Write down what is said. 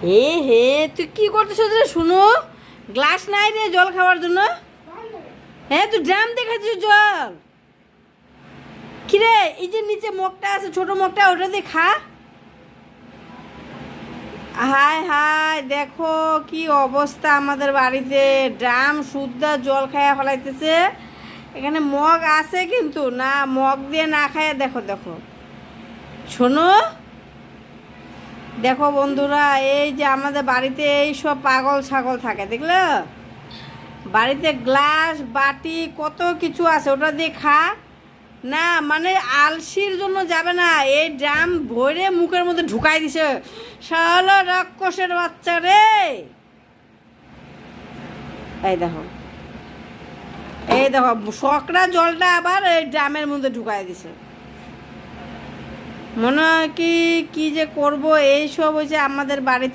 এ হে, তুই কি করতেছ রে? শুনো, গ্লাস নাই রে জল খাওয়ার জন্য। হ্যাঁ, তুই ড্রাম দেখাচ্ছিস জল। কিরে, এই যে নিচে মগটা আছে, ছোট মগটা, ওটা দিয়ে খা। হায় হায়, দেখো কি অবস্থা আমাদের বাড়িতে। ড্রাম শুদ্ধ জল খাইয়া ফেলাইতেছে। এখানে মগ আছে কিন্তু না, মগ দিয়ে না খাইয়া দেখো দেখো। শোনো, দেখো বন্ধুরা, এই যে আমাদের বাড়িতে এই সব পাগল ছাগল থাকে, দেখলে? বাড়িতে গ্লাস বাটি কত কিছু আছে, ওটা দিয়ে খা। না মানে আলসির জন্য যাবে না, এই ড্রাম ভরে মুখের মধ্যে ঢুকাই দিছে। শালা রাক্ষসের বাচ্চা রে। এই দেখো, এই দেখো, শকরা জলটা আবার এই ড্রামের মধ্যে ঢুকাই দিছে। মনে হয় কি কি যে করবো, এইসব হয়েছে আমাদের বাড়িতে।